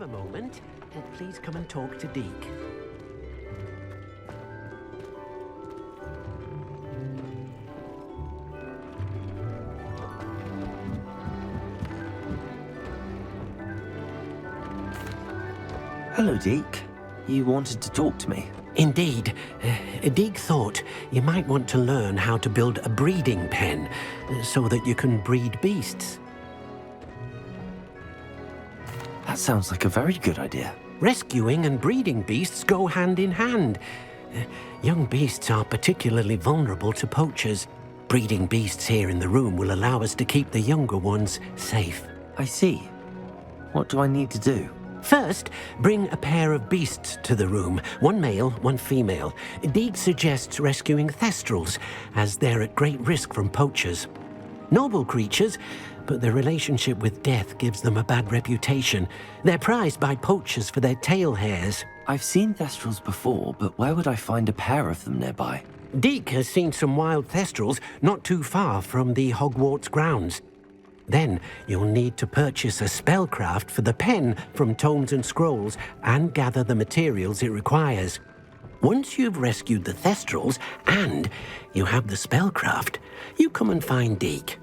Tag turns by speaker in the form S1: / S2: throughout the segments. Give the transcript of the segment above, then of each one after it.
S1: a moment, please come and talk to Deke.
S2: Hello, Deke. You wanted to talk to me?
S1: Indeed. Deke thought you might want to learn how to build a breeding pen so that you can breed beasts.
S2: That sounds like a very good idea.
S1: Rescuing and breeding beasts go hand in hand. Young beasts are particularly vulnerable to poachers. Breeding beasts here in the room will allow us to keep the younger ones safe.
S2: I see. What do I need to do?
S1: First, bring a pair of beasts to the room. One male, one female. Deke suggests rescuing thestrals, as they're at great risk from poachers. Noble creatures, but their relationship with death gives them a bad reputation. They're prized by poachers for their tail hairs.
S2: I've seen thestrals before, but where would I find a pair of them nearby?
S1: Deke has seen some wild thestrals not too far from the Hogwarts grounds. Then you'll need to purchase a spellcraft for the pen from Tomes and Scrolls and gather the materials it requires. Once you've rescued the thestrals and you have the spellcraft, you come and find Deke.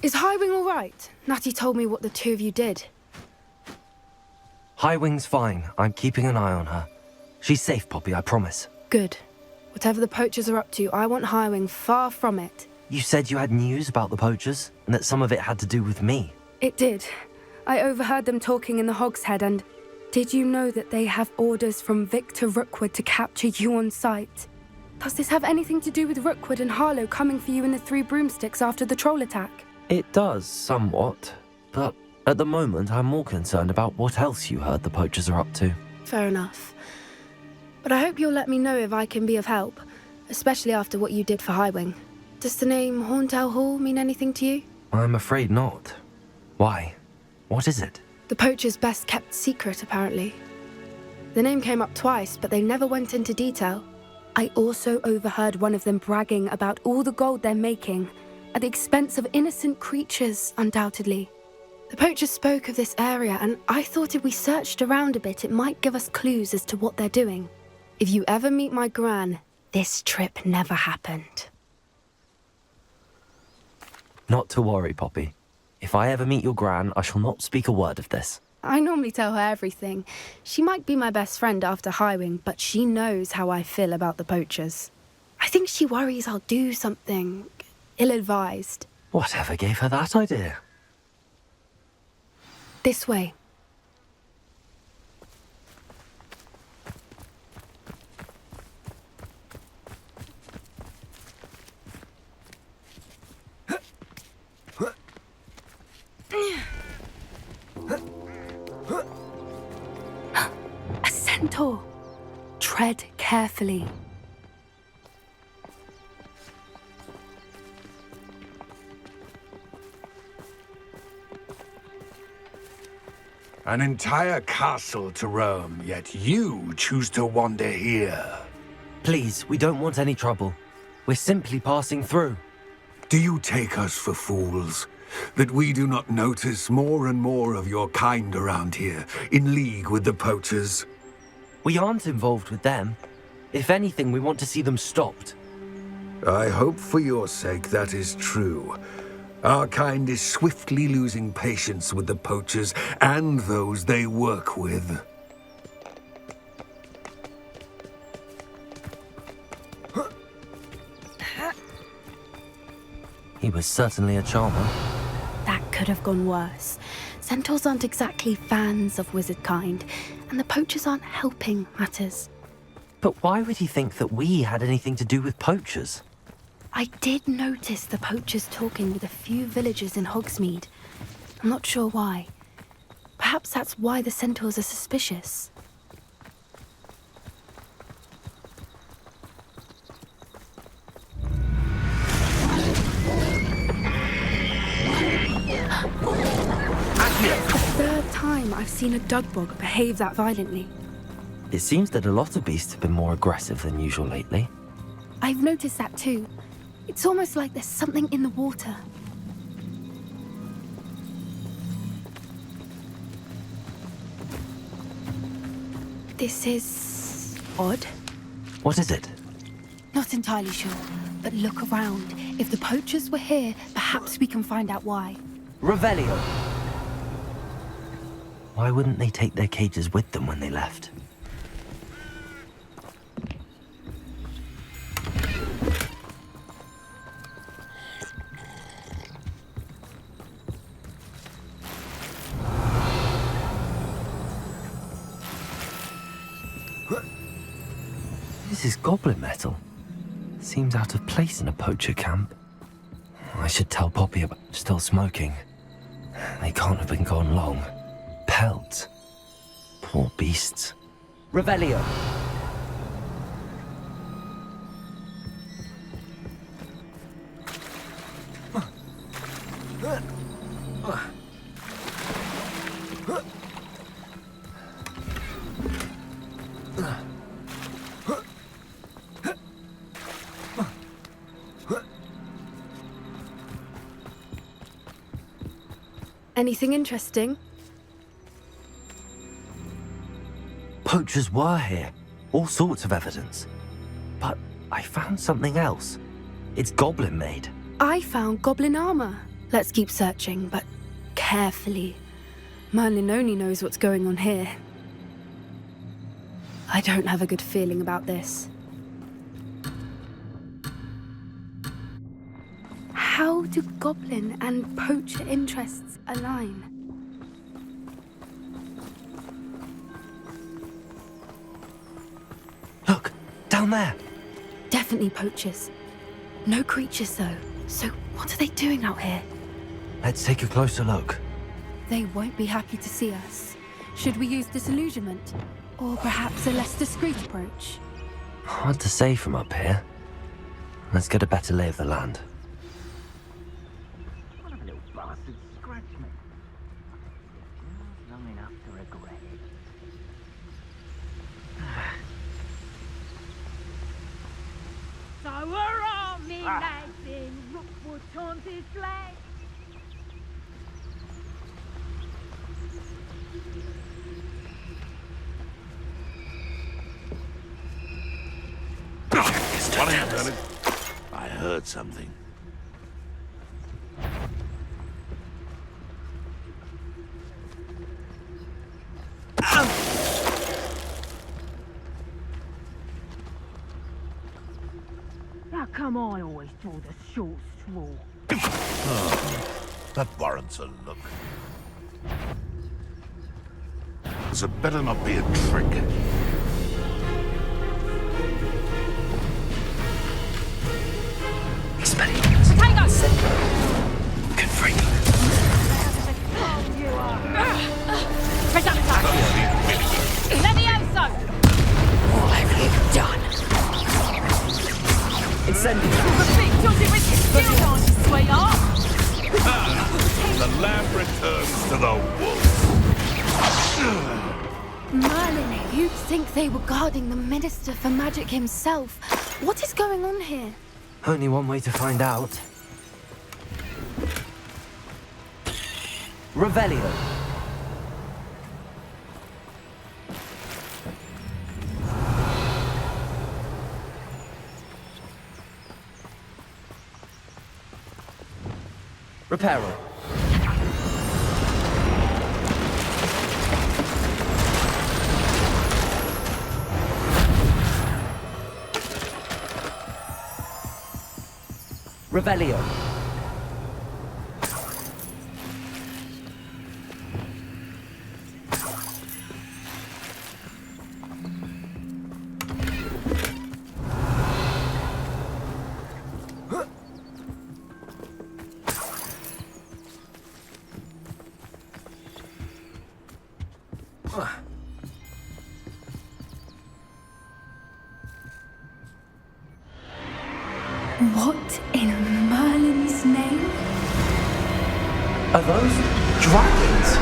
S3: Is Highwing all right? Natty told me what the two of you did.
S2: Highwing's fine. I'm keeping an eye on her. She's safe, Poppy, I promise.
S3: Good. Whatever the poachers are up to, I want Highwing far from it.
S2: You said you had news about the poachers, and that some of it had to do with me.
S3: It did. I overheard them talking in the Hogshead, and did you know that they have orders from Victor Rookwood to capture you on sight? Does this have anything to do with Rookwood and Harlow coming for you in the Three Broomsticks after the troll attack?
S2: It does, somewhat. But at the moment, I'm more concerned about what else you heard the poachers are up to.
S3: Fair enough. But I hope you'll let me know if I can be of help, especially after what you did for Highwing. Does the name Horntail Hall mean anything to you?
S2: I'm afraid not. Why? What is it?
S3: The poachers' best-kept secret, apparently. The name came up twice, but they never went into detail. I also overheard one of them bragging about all the gold they're making, at the expense of innocent creatures, undoubtedly. The poachers spoke of this area, and I thought if we searched around a bit, it might give us clues as to what they're doing. If you ever meet my gran, this trip never happened.
S2: Not to worry, Poppy. If I ever meet your gran, I shall not speak a word of this.
S3: I normally tell her everything. She might be my best friend after Highwing, but she knows how I feel about the poachers. I think she worries I'll do something ill-advised.
S2: Whatever gave her that idea?
S3: This way. A centaur. Tread carefully.
S4: An entire castle to roam, yet you choose to wander here.
S2: Please, we don't want any trouble. We're simply passing through.
S4: Do you take us for fools? That we do not notice more and more of your kind around here, in league with the poachers?
S2: We aren't involved with them. If anything, we want to see them stopped.
S4: I hope for your sake that is true. Our kind is swiftly losing patience with the poachers and those they work with.
S2: He was certainly a charmer.
S3: That could have gone worse. Centaurs aren't exactly fans of wizard kind, and the poachers aren't helping matters.
S2: But why would he think that we had anything to do with poachers?
S3: I did notice the poachers talking with a few villagers in Hogsmeade. I'm not sure why. Perhaps that's why the centaurs are suspicious. The third time I've seen a dugbog behave that violently.
S2: It seems that a lot of beasts have been more aggressive than usual lately.
S3: I've noticed that too. It's almost like there's something in the water. This is odd.
S2: What is it?
S3: Not entirely sure, but look around. If the poachers were here, perhaps we can find out why.
S2: Revelio! Why wouldn't they take their cages with them when they left? This is goblin metal. Seems out of place in a poacher camp. I should tell Poppy about still smoking. They can't have been gone long. Pelts. Poor beasts. Revelio!
S3: Anything interesting?
S2: Poachers were here. All sorts of evidence. But I found something else. It's goblin made.
S3: I found goblin armor. Let's keep searching, but carefully. Merlin only knows what's going on here. I don't have a good feeling about this. How do goblin and poacher interests align?
S2: Look, down there.
S3: Definitely poachers. No creatures though. So what are they doing out here?
S2: Let's take a closer look.
S3: They won't be happy to see us. Should we use disillusionment? Or perhaps a less discreet approach?
S2: Hard to say from up here. Let's get a better lay of the land.
S5: One of the little bastards scratched me. Just long enough to regret it.
S6: So we're all me lads in Rookwood Taunted Flag.
S7: What are you doing? I heard something.
S6: How come I always draw the short straw?
S7: That warrants a look. This had better not be a trick.
S2: Experiments.
S6: Tango!
S2: Confringo.
S6: You are. Reductor! Levioso!
S8: What have you done?
S2: Incendio.
S6: The big dodgy with your skill on, sweetheart!
S7: The lamb returns to the wolf.
S3: You'd think they were guarding the Minister for Magic himself. What is going on here?
S2: Only one way to find out. Revelio. Reparo. Revelio.
S3: What in Merlin's name?
S2: Are those dragons?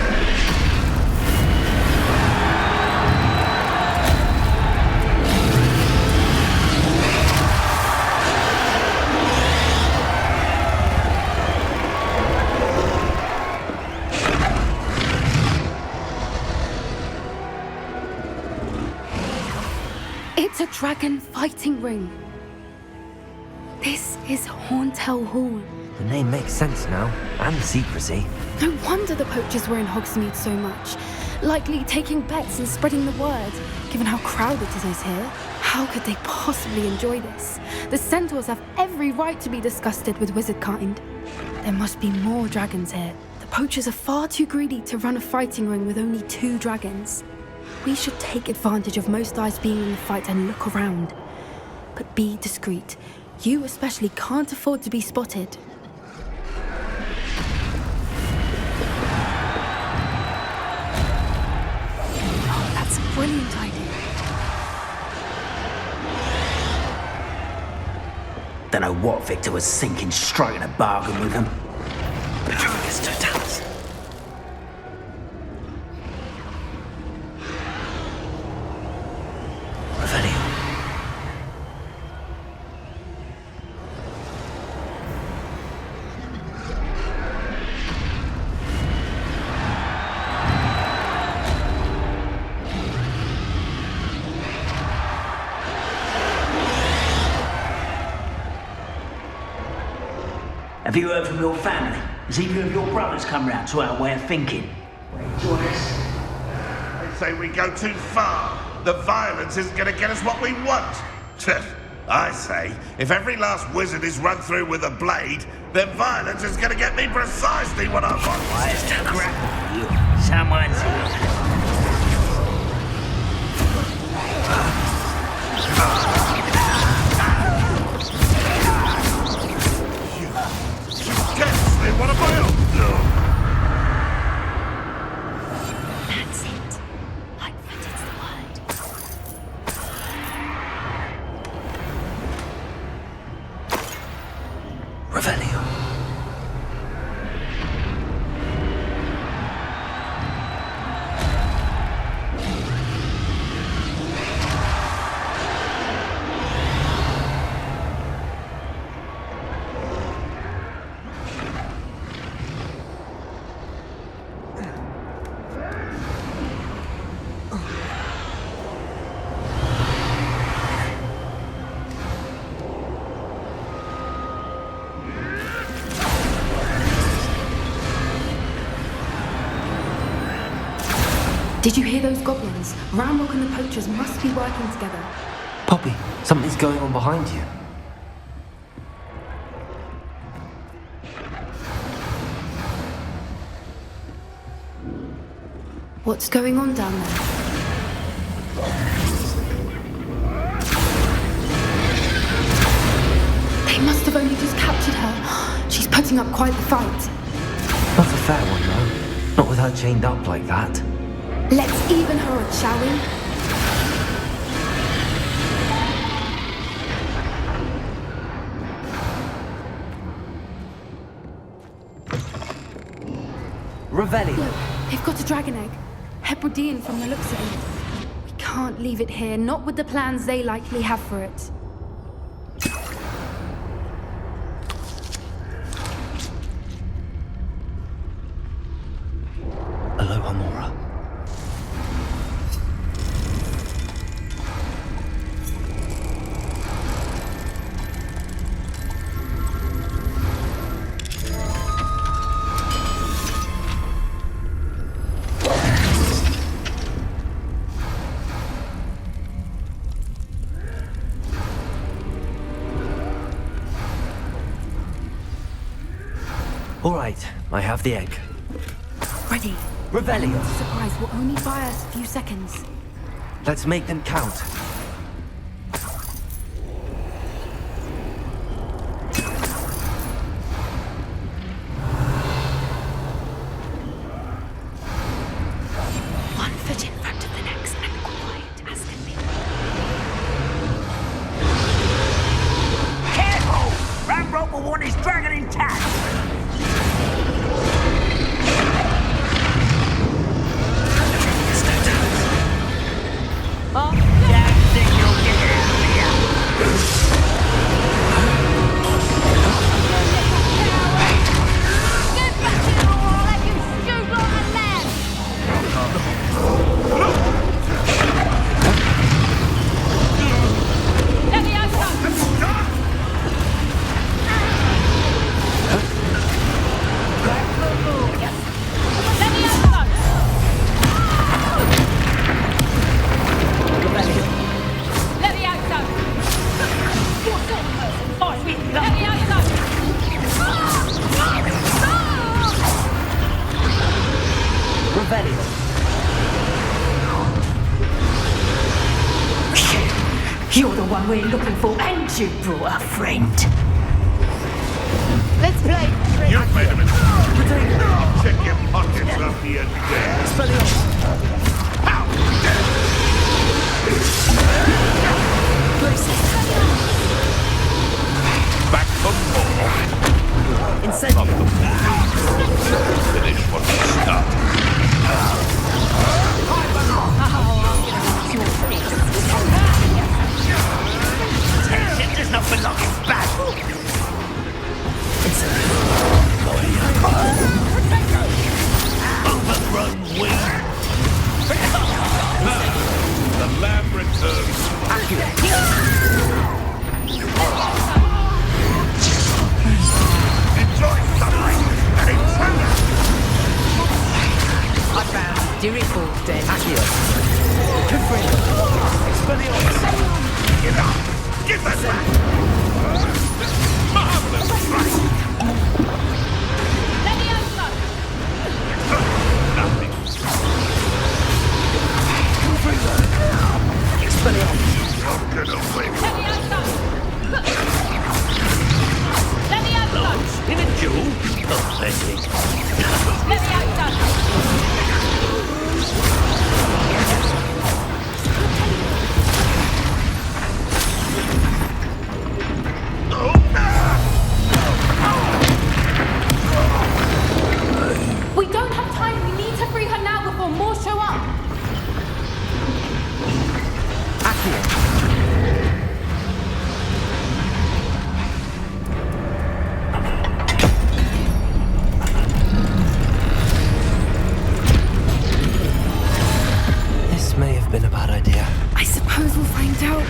S3: It's a dragon fighting ring. This is Hauntel Hall.
S2: The name makes sense now, and the secrecy.
S3: No wonder the poachers were in Hogsmeade so much. Likely taking bets and spreading the word, given how crowded it is here. How could they possibly enjoy this? The centaurs have every right to be disgusted with wizard kind. There must be more dragons here. The poachers are far too greedy to run a fighting ring with only 2 dragons. We should take advantage of most eyes being in the fight and look around. But be discreet. You especially can't afford to be spotted. Oh, that's a brilliant idea.
S9: Don't know what Victor was thinking, striking a bargain with them. Patronus Totalis. Revelio. Have you heard from your family? Has either of your brothers come round to our way of thinking?
S7: They say we go too far. The violence isn't going to get us what we want. I say, if every last wizard is run through with a blade, then violence is going to get me precisely what I want.
S9: Where's the crap for you? Someone's here.
S7: What am I up to?
S3: That's it. Like that is the word.
S2: Revelio.
S3: Did you hear those goblins? Ramrock and the poachers must be working together.
S2: Poppy, something's going on behind you.
S3: What's going on down there? They must have only just captured her. She's putting up quite the fight.
S2: Not a fair one, though. Not with her chained up like that.
S3: Let's even her up, shall we?
S2: Revelio.
S3: Look, they've got a dragon egg. Hebridean from the looks of it. We can't leave it here, not with the plans they likely have for it.
S2: Aloha, Mora. All right, I have the egg.
S3: Ready.
S2: Revelio.
S3: Surprise will only buy us a few seconds.
S2: Let's make them count.
S3: One foot in front of the next and quiet as can be.
S9: Careful! Ramrope will want his dragon intact!
S8: You're the one we're looking for, and you brought a friend.
S6: Let's play.
S7: You made a mistake. Check your pockets after you're dead. How dare Back for more.
S2: Incendio.
S7: Finish what you started.
S9: It does not belong in battle! Overgrown weed!
S7: The lamb returns. Enjoy suffering and eternal.
S8: I found Diriful dead.
S7: Give that back. Marvelous strike. Nothing. You're gonna win.
S9: In a duel? Pathetic.
S3: We don't have time. We need to free her now before more show up.
S2: This may have been a bad idea.
S3: I suppose we'll find out.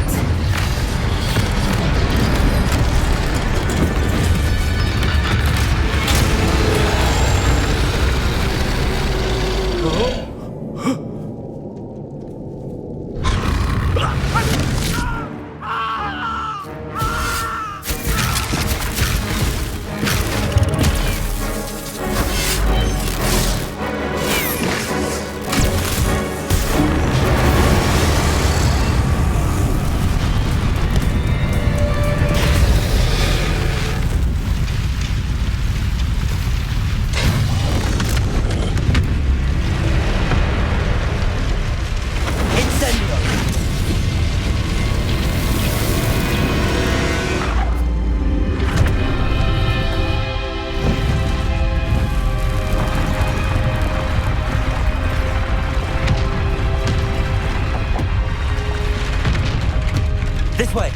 S2: This way!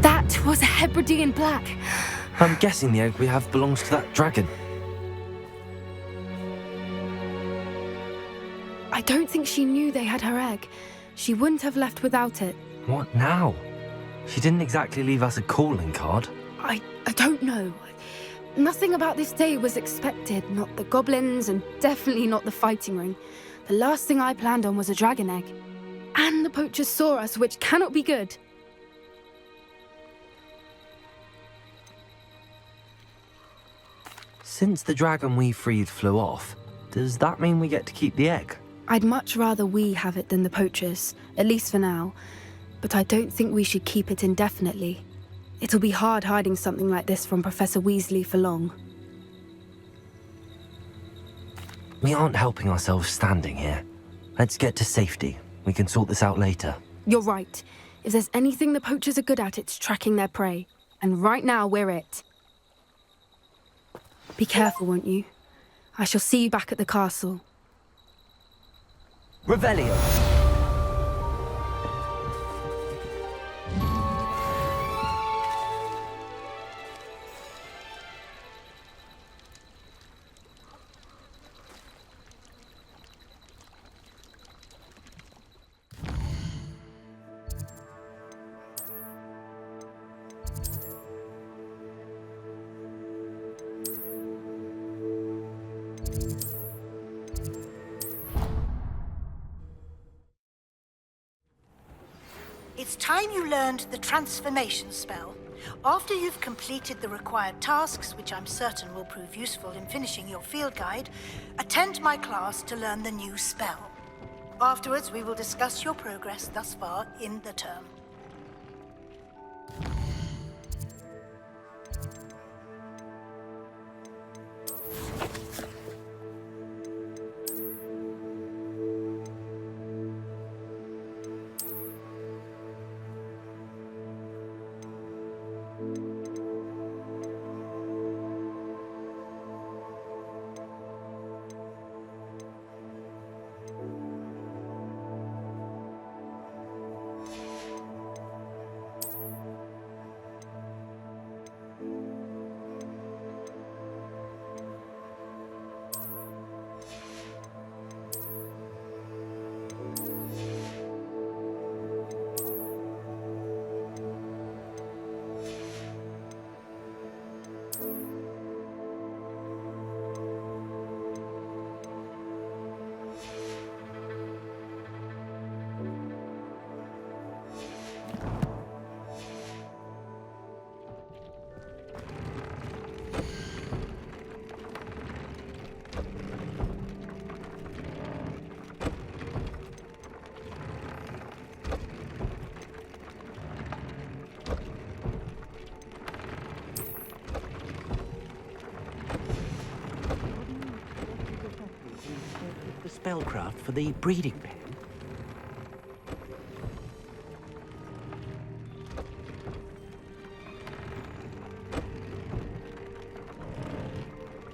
S3: That was a Hebridean black.
S2: I'm guessing the egg we have belongs to that dragon.
S3: I don't think she knew they had her egg. She wouldn't have left without it.
S2: What now? She didn't exactly leave us a calling card.
S3: I don't know. Nothing about this day was expected. Not the goblins, and definitely not the fighting ring. The last thing I planned on was a dragon egg. And the poachers saw us, which cannot be good.
S2: Since the dragon we freed flew off, does that mean we get to keep the egg?
S3: I'd much rather we have it than the poachers, at least for now. But I don't think we should keep it indefinitely. It'll be hard hiding something like this from Professor Weasley for long.
S2: We aren't helping ourselves standing here. Let's get to safety. We can sort this out later.
S3: You're right. If there's anything the poachers are good at, it's tracking their prey. And right now, we're it. Be careful, won't you? I shall see you back at the castle.
S2: Revelio!
S10: It's time you learned the transformation spell. After you've completed the required tasks, which I'm certain will prove useful in finishing your field guide, attend my class to learn the new spell. Afterwards, we will discuss your progress thus far in the term.
S1: The spellcraft for the breeding pen.